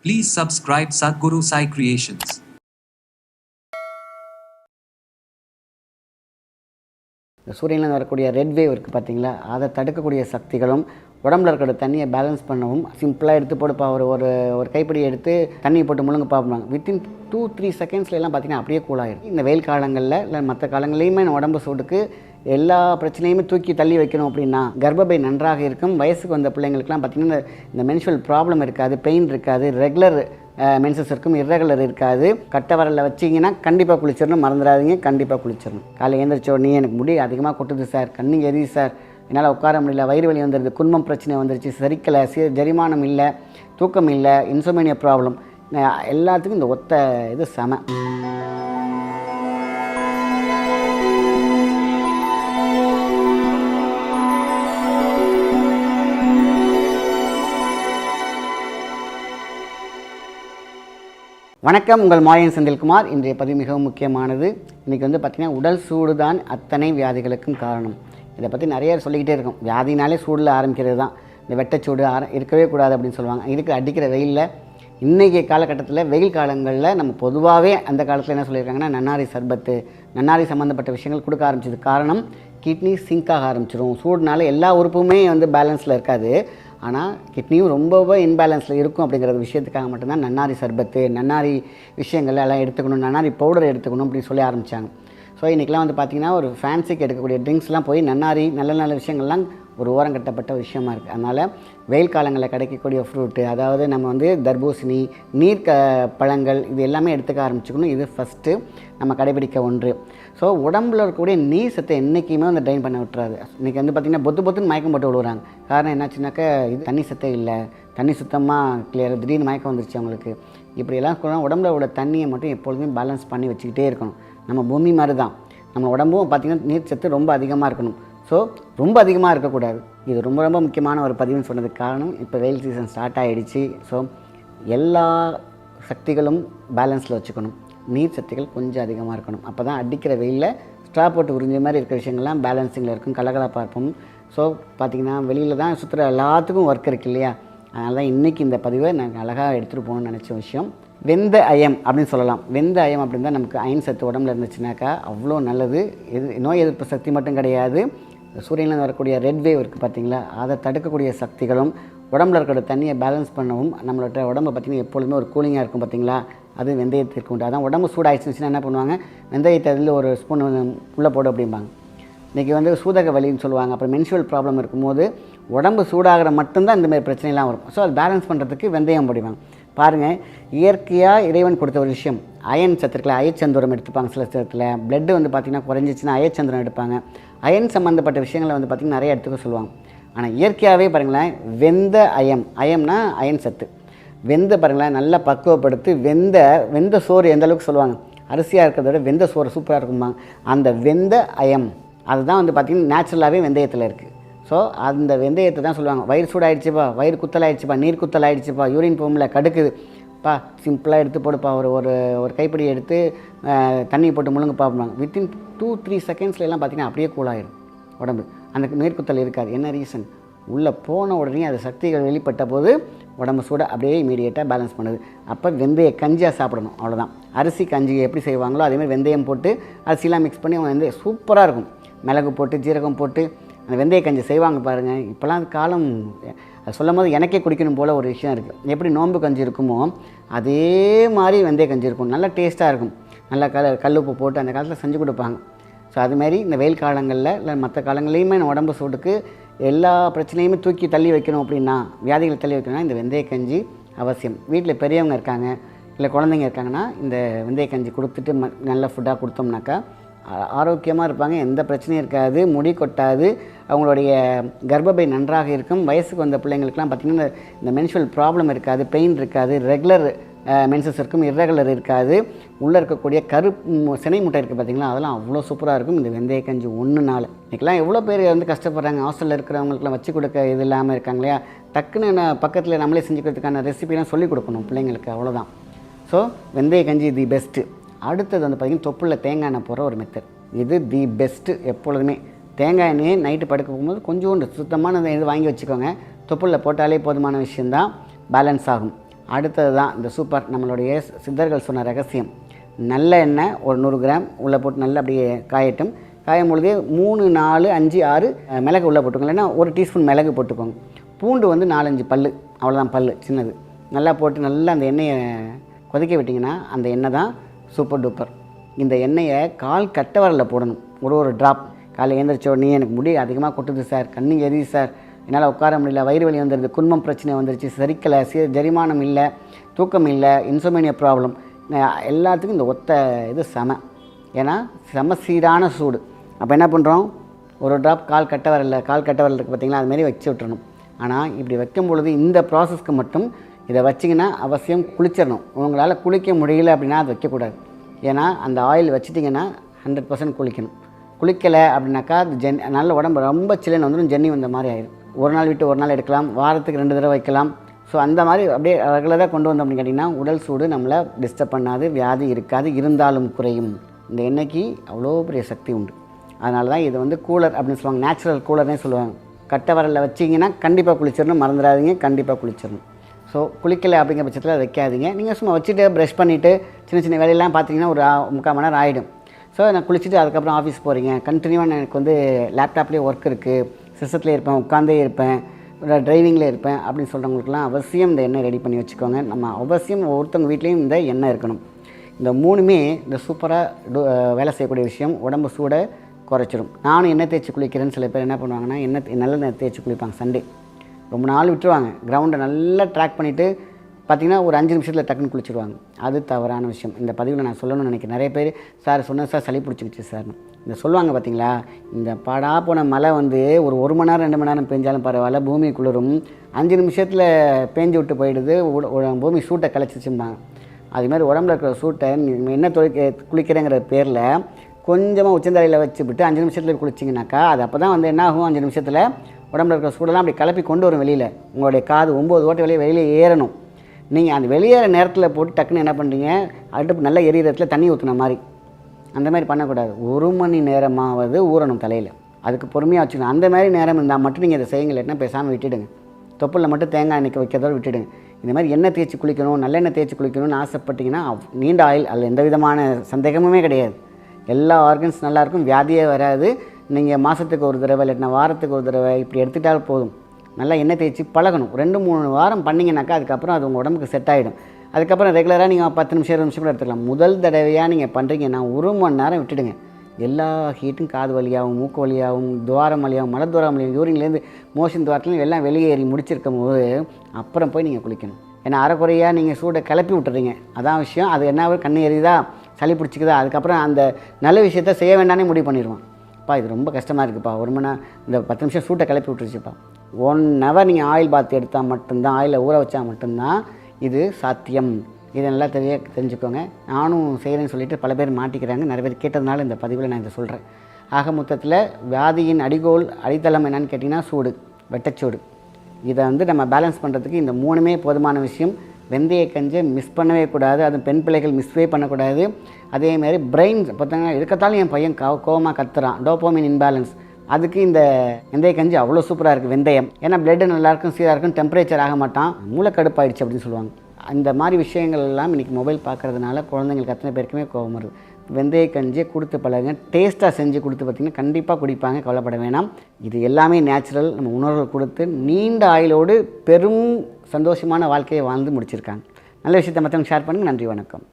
Please subscribe Sadhguru Sai Creations. இந்த சூரியனில் வரக்கூடிய ரெட் வேவ் இருக்குது பார்த்தீங்களா, அதை தடுக்கக்கூடிய சக்திகளும் உடம்புல இருக்கிற தண்ணியை பேலன்ஸ் பண்ணவும் சிம்பிளாக எடுத்து போட்டு ஒரு கைப்பிடி எடுத்து தண்ணியை போட்டு முழுங்க பார்ப்பாங்க. வித்தின் 2-3 செகண்ட்ஸ்லாம் பார்த்தீங்கன்னா அப்படியே கூலாகிடும். இந்த வெயில் காலங்களில் இல்லை மற்ற காலங்களையுமே உடம்பு சூட்டுக்கு எல்லா பிரச்சனையுமே தூக்கி தள்ளி வைக்கணும் அப்படின்னா கர்ப்பப்பை நன்றாக இருக்கும். வயசுக்கு வந்த பிள்ளைங்களுக்குலாம் பார்த்திங்கன்னா இந்த மென்சுரல் ப்ராப்ளம் இருக்காது, பெயின் இருக்காது, ரெகுலர் மென்சஸ் இருக்கும், இர்ரெகுலர் இருக்காது. கட்டை வரலில் வச்சிங்கன்னா கண்டிப்பாக குளிச்சிடணும், மறந்துடாதீங்க, கண்டிப்பாக குளிச்சிடணும். காலை எழுந்திரிச்ச உடனே எனக்கு முடி அதிகமாக கொட்டுது சார், கண்ணு எரியுது சார், என்னால் உட்கார முடியல, வயிறு வலி வந்துடுது, குன்மம் பிரச்சனை வந்துருச்சு, சரிக்கலை, ஜெரிமானம் இல்லை, தூக்கம் இல்லை, இன்சோமேனியா ப்ராப்ளம், எல்லாத்துக்கும் இந்த ஒத்த இது செம. வணக்கம், உங்கள் மாயன் செந்தில்குமார். இன்றைய பதிவு மிகவும் முக்கியமானது. இன்றைக்கி பார்த்திங்கன்னா உடல் சூடு தான் அத்தனை வியாதிகளுக்கும் காரணம். இதை பற்றி நிறைய சொல்லிக்கிட்டே இருக்கும். வியாதினாலே சூடில் ஆரம்பிக்கிறது தான். இந்த வெட்டச்சூடு இருக்கவே கூடாது அப்படின்னு சொல்லுவாங்க. இதுக்கு அடிக்கிற வெயிலில் இன்றைக்கி காலகட்டத்தில் வெயில் காலங்களில் நம்ம பொதுவாகவே அந்த காலத்தில் என்ன சொல்லியிருக்காங்கன்னா நன்னாரி சர்பத்து, நன்னாரி சம்மந்தப்பட்ட விஷயங்கள் கொடுக்க ஆரம்பிச்சது. காரணம், கிட்னி சிங்க் ஆக ஆரம்பிச்சிடும். சூடுனால எல்லா உறுப்புமே பேலன்ஸில் இருக்காது. ஆனால் கிட்னியும் ரொம்பவே இன்பேலன்ஸில் இருக்கும் அப்படிங்கிற விஷயத்துக்காக மட்டும்தான் நன்னாரி சர்பத்து, நன்னாரி விஷயங்கள் எல்லாம் எடுத்துக்கணும், நன்னாரி பவுடர் எடுத்துக்கணும் அப்படின்னு சொல்லி ஆரம்பித்தாங்க. ஸோ இன்றைக்கெலாம் பார்த்திங்கன்னா ஒரு ஃபேன்சிக்கு எடுக்கக்கூடிய ட்ரிங்க்ஸ்லாம் போய் நன்னாரி நல்ல நல்ல விஷயங்கள்லாம் ஒரு ஓரங்கட்டப்பட்ட விஷயமா இருக்குது. அதனால் வெயில் காலங்களில் கிடைக்கக்கூடிய ஃப்ரூட்டு, அதாவது நம்ம தர்பூசணி, பழங்கள், இது எல்லாமே எடுத்துக்க ஆரம்பிச்சுக்கணும். இது ஃபஸ்ட்டு நம்ம கடைபிடிக்க ஒன்று. ஸோ உடம்புல இருக்கக்கூடிய நீர் சத்தை என்றைக்குமே ட்ரைன் பண்ண விட்டுறாது. இன்றைக்கி பார்த்திங்கன்னா பொத்துன்னு மயக்கம் போட்டு விடுவாங்க. காரணம் என்னாச்சுனாக்கா, இது தண்ணி சத்தே இல்லை, தண்ணி சுத்தமாக கிளியர், திடீர்னு மயக்கம் வந்துருச்சு அவங்களுக்கு. இப்படியெல்லாம் கூட உடம்புல உள்ள தண்ணியை மட்டும் எப்பொழுதுமே பேலன்ஸ் பண்ணி வச்சுக்கிட்டே இருக்கணும். நம்ம பூமி மாதிரி தான், நம்ம உடம்பும் பார்த்திங்கன்னா நீர் சத்து ரொம்ப அதிகமாக இருக்கணும். ஸோ ரொம்ப அதிகமாக இருக்கக்கூடாது. இது ரொம்ப ரொம்ப முக்கியமான ஒரு பதிவுன்னு சொன்னதுக்கு காரணம், இப்போ வெயில் சீசன் ஸ்டார்ட் ஆகிடுச்சு. ஸோ எல்லா சக்திகளும் பேலன்ஸில் வச்சுக்கணும். நீர் சக்திகள் கொஞ்சம் அதிகமாக இருக்கணும். அப்போ தான் அடிக்கிற வெயிலில் ஸ்ட்ரா போட்டு உறிஞ்ச மாதிரி இருக்கிற விஷயங்கள்லாம் பேலன்ஸிங்கில் இருக்கும், கலகலப்பாக இருக்கும். ஸோ பார்த்திங்கன்னா வெளியில் தான் சுற்றுற எல்லாத்துக்கும் ஒர்க் இருக்குது இல்லையா? அதனால தான் இன்றைக்கி இந்த பதிவை நாங்கள் அழகாக எடுத்துகிட்டு போகணும்னு நினச்ச விஷயம் வெந்த அயம் அப்படின்னு சொல்லலாம். வெந்த அயம் அப்படின்னு தான் நமக்கு அயன் சத்து உடம்புல இருந்துச்சுனாக்கா அவ்வளோ நல்லது. நோய் எதிர்ப்பு சக்தி மட்டும் கிடையாது, சூரியனில் வரக்கூடிய ரெட் வேவ் இருக்குது பார்த்திங்களா, அதை தடுக்கக்கூடிய சக்திகளும் உடம்புல இருக்கிற தண்ணியை பேலன்ஸ் பண்ணவும் நம்மளோட உடம்பை பார்த்திங்கன்னா எப்பொழுதுமே ஒரு கூலிங்காக இருக்கும் பார்த்திங்களா, அது வெந்தயத்திற்கு உண்டு. அதான் உடம்பு சூடாகிடுச்சுன்னா என்ன பண்ணுவாங்க, வெந்தயத்தை அதில் ஒரு ஸ்பூன் உள்ளே போடு அப்படிம்பாங்க. இன்றைக்கி சூதக வலின்னு சொல்லுவாங்க. அப்புறம் மென்சுரல் ப்ராப்ளம் இருக்கும்போது உடம்பு சூடாகிற மட்டும்தான் இந்தமாதிரி பிரச்சனைலாம் வரும். ஸோ அது பேலன்ஸ் பண்ணுறதுக்கு வெந்தயம் போடுவாங்க. பாருங்கள், இயற்கையாக இறைவன் கொடுத்த ஒரு விஷயம் அயன் சத்துருக்கில் அயச்சந்திரம் எடுத்துப்பாங்க. சில சத்துல பிளட்டு பார்த்திங்கன்னா குறைஞ்சிச்சின்னா அயச்சந்திரம் எடுப்பாங்க. அயன் சம்மந்தப்பட்ட விஷயங்களை பார்த்திங்கன்னா நிறைய எடுத்துக்க சொல்லுவாங்க. ஆனால் இயற்கையாகவே பாருங்களேன், வெந்த அயம்னா அயன் சத்து. வெந்த பாருங்களேன் நல்லா பக்குவப்படுத்தி வெந்த சோறு எந்த அளவுக்கு சொல்லுவாங்க, அரிசியாக இருக்கிறத விட வெந்த சோறு சூப்பராக இருக்கும்பாங்க. அந்த வெந்த அயம் அதுதான் பார்த்திங்கன்னா நேச்சுரலாகவே வெந்தயத்தில் இருக்குது. ஸோ அந்த வெந்தயத்தை தான் சொல்லுவாங்க, வயிறு சூடாகிடுச்சுப்பா, வயிறு குத்தலாகிடுச்சுப்பா, நீர் குத்தலாகிடுச்சுப்பா, யூரின் போகல, கடுக்குதுப்பா, சிம்பிளாக எடுத்து போடுப்பா, ஒரு கைப்பிடி எடுத்து தண்ணியை போட்டு முழுங்க பார்ப்பாங்க. வித்தின் 2-3 செகண்ட்ஸ்லாம் பார்த்திங்கன்னா அப்படியே கூலாகிடும் உடம்பு. அந்த நீர்க்குத்தல் இருக்காது. என்ன ரீசன், உள்ளே போன உடனே அது சக்திகள் வெளிப்பட்ட போது உடம்பு சூட அப்படியே இமீடியட்டாக பேலன்ஸ் பண்ணுது. அப்போ வெந்தய கஞ்சியாக சாப்பிடணும், அவ்வளோதான். அரிசி கஞ்சி எப்படி செய்வாங்களோ அதேமாதிரி வெந்தயம் போட்டு அரிசிலாம் மிக்ஸ் பண்ணி சூப்பராக இருக்கும். மிளகு போட்டு ஜீரகம் போட்டு அந்த வெந்தய கஞ்சி செய்வாங்க பாருங்கள். இப்போலாம் அது காலம், அது சொல்லும் போது எனக்கே குடிக்கணும் போல் ஒரு விஷயம் இருக்குது. எப்படி நோன்பு கஞ்சி இருக்குமோ அதே மாதிரி வெந்தய கஞ்சி இருக்கும், நல்லா டேஸ்ட்டாக இருக்கும். நல்லா கல்லுப்பு போட்டு அந்த காலத்தில் செஞ்சு கொடுப்பாங்க. ஸோ அதுமாரி இந்த வெயில் காலங்களில் இல்லை மற்ற காலங்களையுமே உடம்பு சூட்டுக்கு எல்லா பிரச்சனையுமே தூக்கி தள்ளி வைக்கணும் அப்படின்னா, வியாதிகளை தள்ளி வைக்கணும்னா இந்த வெந்தய கஞ்சி அவசியம். வீட்டில் பெரியவங்க இருக்காங்க இல்லை குழந்தைங்க இருக்காங்கன்னா இந்த வெந்தய கஞ்சி கொடுத்துட்டு நல்ல ஃபுட்டாக கொடுத்தோம்னாக்கா ஆரோக்கியமாக இருப்பாங்க, எந்த பிரச்சனையும் இருக்காது, முடி கொட்டாது, அவங்களுடைய கர்ப்பப்பை நன்றாக இருக்கும். வயசுக்கு வந்த பிள்ளைங்களுக்குலாம் பார்த்திங்கன்னா இந்த மென்சுரல் ப்ராப்ளம் இருக்காது, பெயின் இருக்காது, ரெகுலர் மென்சஸ் இருக்கும், இர்ரெகுலர் இருக்காது. உள்ளே இருக்கக்கூடிய சினை முட்டை இருக்குது பார்த்திங்களா, அதெல்லாம் அவ்வளோ சூப்பராக இருக்கும் இந்த வெந்தய கஞ்சி ஒன்றுனால. இன்றைக்கெலாம் எவ்வளோ பேர் கஷ்டப்படுறாங்க, ஹாஸ்டலில் இருக்கிறவங்களுக்குலாம் வச்சு கொடுக்க இது இல்லாமல் இருக்காங்க இல்லையா? டக்குன்னு பக்கத்தில் நம்மளே செஞ்சுக்கிறதுக்கான ரெசிபிலாம் சொல்லிக் கொடுக்கணும் பிள்ளைங்களுக்கு, அவ்வளோதான். ஸோ வெந்தய கஞ்சி தி பெஸ்ட்டு. அடுத்தது பார்த்திங்கன்னா தொப்புளில் தேங்காய் எண்ணெய் போடுற ஒரு மெத்தட், இது தி பெஸ்ட்டு. எப்பொழுதுமே தேங்காய் எண்ணெயை நைட்டு படுக்க போகும்போது கொஞ்சோண்டு சுத்தமான இது வாங்கி வச்சுக்கோங்க. தொப்புளில் போட்டாலே போதுமான விஷயந்தான், பேலன்ஸ் ஆகும். அடுத்தது தான் இந்த சூப்பர் நம்மளுடைய சித்தர்கள் சொன்ன ரகசியம். நல்ல எண்ணெய் ஒரு 100 கிராம் உள்ளே போட்டு நல்லா அப்படியே காயட்டும். காயும் பொழுதே 3, 4, 5, 6 மிளகு உள்ளே போட்டுக்கோங்க. இல்லைன்னா 1 டீஸ்பூன் மிளகு போட்டுக்கோங்க. பூண்டு வந்து 4-5 பல், அவ்வளோதான் பல் சின்னது. நல்லா போட்டு நல்லா அந்த எண்ணெயை கொதிக்க விட்டிங்கன்னா அந்த எண்ணெய் தான் சூப்பர் டூப்பர். இந்த எண்ணெயை கால் கட்டை விரலில் போடணும். ஒரு ட்ராப். காலை எழுந்திரிச்ச உடனே எனக்கு முடி அதிகமாக கொட்டுது சார், கண்ணு எரியுது சார், என்னால் உட்கார முடியல, வயிறு வலி வந்துடுது, குன்மம் பிரச்சனை வந்துருச்சு, சரிக்கலை, ஜெரிமானம் இல்லை, தூக்கம் இல்லை, இன்சோமேனியா ப்ராப்ளம், எல்லாத்துக்கும் இந்த ஒத்த இது ஏன்னா சீரான சூடு. அப்போ என்ன பண்ணுறோம், ஒரு ட்ராப் கால் கட்டை விரல் இருக்குது பார்த்தீங்களா, அதுமாரி வச்சு விட்டுறணும். ஆனால் இப்படி வைக்கும் பொழுது இந்த ப்ராசஸ்க்கு மட்டும் இதை வச்சிங்கன்னா அவசியம் குளிச்சிடணும். உங்களால் குளிக்க முடியல அப்படின்னா அது வைக்கக்கூடாது. ஏன்னா அந்த ஆயில் வச்சிட்டிங்கன்னா 100% குளிக்கணும். குளிக்கலை அப்படின்னாக்கா அது நல்ல உடம்பு ரொம்ப சில்லுன்னு வந்துடும், ஜென்னி வந்த மாதிரி ஆயிடும். ஒரு நாள் விட்டு ஒரு நாள் எடுக்கலாம், வாரத்துக்கு 2 தடவை வைக்கலாம். ஸோ அந்த மாதிரி அப்படியே ரெகுலராக கொண்டு வந்தோம் அப்படின்னு கேட்டிங்கன்னா உடல் சூடு நம்மளை டிஸ்டர்ப் பண்ணாது, வியாதி இருக்காது, இருந்தாலும் குறையும். இந்த எண்ணெய்க்கு அவ்வளோ பெரிய சக்தி உண்டு. அதனால தான் இது வந்து கூலர் அப்படின்னு சொல்லுவாங்க, நேச்சுரல் கூலர்னே சொல்லுவாங்க. கட்டை வரலில் வச்சிங்கன்னா கண்டிப்பாக குளிச்சிடணும், மறந்துடாதீங்க, கண்டிப்பாக குளிச்சிடணும். ஸோ குளிக்கலை அப்படிங்கிற பட்சத்தில் அதை வைக்காதீங்க. நீங்கள் சும்மா வச்சுட்டு ப்ரஷ் பண்ணிவிட்டு சின்ன வேலையெல்லாம் பார்த்தீங்கன்னா ஒரு 3/4 மணி நேரம் ஆகிடும். ஸோ நான் குளிச்சுட்டு அதுக்கப்புறம் ஆஃபீஸ் போகிறீங்க, கண்டினியூவாக எனக்கு வந்து லேப்டாப்லேயே ஒர்க் இருக்குது, சிஸ்டத்துலேயே இருப்பேன், உட்காந்தே இருப்பேன், டிரைவிங்கில் இருப்பேன் அப்படின்னு சொல்கிறவங்களுக்குலாம் அவசியம் இந்த எண்ணெய் ரெடி பண்ணி வச்சுக்கோங்க. நம்ம அவசியம் ஒருத்தவங்க வீட்லேயும் இந்த எண்ணெய் இருக்கணும். இந்த 3மே இந்த சூப்பராக வேலை செய்யக்கூடிய விஷயம். உடம்பு சூடை குறைச்சிடும். நானும் எண்ணெய் தேய்ச்சி குளிக்கிறேன்னு சில பேர் என்ன பண்ணுவாங்கன்னா நல்லெண்ணெய் தேய்ச்சி குளிப்பாங்க. சண்டே ரொம்ப நாள் விட்டுருவாங்க, கிரவுண்டை நல்லா ட்ராக் பண்ணிவிட்டு பார்த்திங்கன்னா ஒரு 5 நிமிஷத்தில் டக்குன்னு குளிச்சுடுவாங்க. அது தவறான விஷயம். இந்த பதிவில் நான் சொல்லணும்னு நினைக்கிறேன். நிறைய பேர் சார் சொன்னது சார் சளி பிடிச்சிக்கிச்சு சார் இந்த சொல்லுவாங்க பார்த்தீங்களா. இந்த பாடா போன மழை வந்து ஒரு 1 மணி நேரம் 2 மணி நேரம் பெஞ்சாலும் பரவாயில்ல, பூமி குளிரும். 5 நிமிஷத்தில் பேஞ்சு விட்டு போயிடுது, பூமி சூட்டை கலைச்சிச்சும்பாங்க. அதுமாதிரி உடம்புல இருக்கிற சூட்டை என்ன குளிக்கிறேங்கிற பேரில் கொஞ்சமாக உச்சந்தலையில் வச்சுவிட்டு 5 நிமிஷத்தில் குளிச்சிங்கனாக்கா அது அப்போ தான் வந்து என்ன ஆகும், 5 நிமிஷத்தில் உடம்புல இருக்கிற சூடெல்லாம் அப்படி கிளப்பி கொண்டு வரும் வெளியில். உங்களுடைய காது 9 ஓட்டை வெளியே ஏறணும். நீங்கள் அந்த வெளியேற நேரத்தில் போட்டு டக்குன்னு என்ன பண்ணுறீங்க, அடுப்பு நல்லா எரியிறதுல தண்ணி ஊற்றுன மாதிரி அந்த மாதிரி பண்ணக்கூடாது. 1 மணி நேரமாவது ஊறணும் தலையில். அதுக்கு பொறுமையாக வச்சுக்கணும். அந்த மாதிரி நேரம் இருந்தால் மட்டும் நீங்கள் இதை செய்யுங்க. இல்லைன்னா பேசாமல் விட்டுடுங்க. தொப்புளில் மட்டும் தேங்காய் எண்ணெய் வைக்கிறதோடு விட்டுடுங்க. இந்த மாதிரி எண்ணெய் தேய்ச்சி குளிக்கணும், நல்லெண்ணெய் தேய்ச்சி குளிக்கணும்னு ஆசைப்பட்டிங்கன்னா நீண்ட ஆயில், அதில் எந்த விதமான சந்தேகமுமே கிடையாது. எல்லா ஆர்கன்ஸ் நல்லாயிருக்கும், வியாதியே வராது. நீங்கள் மாதத்துக்கு ஒரு தடவை இல்லைன்னா வாரத்துக்கு ஒரு தடவை இப்படி எடுத்துக்கிட்டாலும் போதும். நல்லா எண்ணெய் தேய்ச்சி பழகணும். 2-3 வாரம் பண்ணிங்கனாக்கா அதுக்கப்புறம் அது உங்கள் உடம்புக்கு செட் ஆகிடும். அதுக்கப்புறம் ரெகுலராக நீங்கள் 10 நிமிஷம் 20 நிமிஷம் கூட எடுத்துக்கலாம். முதல் தடவையாக நீங்கள் பண்ணுறீங்கன்னா 1 மணி நேரம் விட்டுடுங்க. எல்லா ஹீட்டும் காது வழியாகவும், மூக்கு வழியாகவும், துவாரம் வழியாகவும், மலத்துவாரம் வழியாகவும், யூரின்லேருந்து மோஷன் துவாரத்துலேயும் எல்லாம் வெளியேறி முடிச்சிருக்கும் போது அப்புறம் போய் நீங்கள் குளிக்கணும். ஏன்னா அரைக்குறையாக நீங்கள் சூடை கிளப்பி விட்டுறீங்க. அதான் விஷயம். அது என்ன கண்ணு எரியுதா, சளி பிடிச்சிக்குதா, அதுக்கப்புறம் அந்த நல்ல விஷயத்த செய்ய வேண்டானே முடிவு பண்ணிடுவான். இது ரொம்ப கஷ்டமாக இருக்குப்பா, 1 மணி நேரம் இந்த 10 நிமிஷம் சூட்டை கிளப்பி விட்டுருச்சுப்பா. 1 ஹவர் நீங்கள் ஆயில் பாத் எடுத்தால் மட்டும்தான், ஆயிலில் ஊற வச்சா மட்டும்தான் இது சாத்தியம். இதை நல்லா தெரிஞ்சுக்கோங்க. நானும் செய்கிறேன்னு சொல்லிவிட்டு பல பேர் மாட்டிக்கிறாங்க. நிறைய பேர் கேட்டதுனால இந்த பதிவில் நான் இதை சொல்கிறேன். ஆக மொத்தத்தில் வியாதியின் அடித்தளம் என்னன்னு கேட்டிங்கன்னா சூடு, வெட்டச்சூடு. இதை வந்து நம்ம பேலன்ஸ் பண்ணுறதுக்கு இந்த 3மே போதுமான விஷயம். வெந்தய கஞ்சி மிஸ் பண்ணவே கூடாது. அது பெண் பிள்ளைகள் மிஸ்வே பண்ணக்கூடாது. அதேமாதிரி பிரெயின் பார்த்தீங்கன்னா இருக்கத்தாலும் என் பையன் கோவமாக கத்துறான், டோபோமின் இன்பேலன்ஸ், அதுக்கு இந்த வெந்தய கஞ்சி அவ்வளோ சூப்பராக இருக்குது. வெந்தயம் ஏன்னா பிளட்டு நல்லாயிருக்கும், சீராக இருக்கும், டெம்பரேச்சர் ஆக மாட்டான், மூளை கடுப்பாயிடுச்சு அப்படின்னு சொல்லுவாங்க. அந்த மாதிரி விஷயங்கள் எல்லாம் இன்றைக்கி மொபைல் பார்க்குறதுனால குழந்தைங்களுக்கு அத்தனை பேருக்குமே கோவம் வருது. வெந்தய கஞ்சியை கொடுத்து பழகுங்க. டேஸ்ட்டாக செஞ்சு கொடுத்து பார்த்திங்கன்னா கண்டிப்பாக குடிப்பாங்க, கவலைப்பட வேணாம். இது எல்லாமே நேச்சுரல். நம்ம உணர்வுகள் கொடுத்து நீண்ட ஆயுளோடு பெரும் சந்தோஷமான வாழ்க்கையை வாழ்ந்து முடிச்சிருக்காங்க. நல்ல விஷயத்தை மற்றவங்க ஷேர் பண்ணுங்கள். நன்றி, வணக்கம்.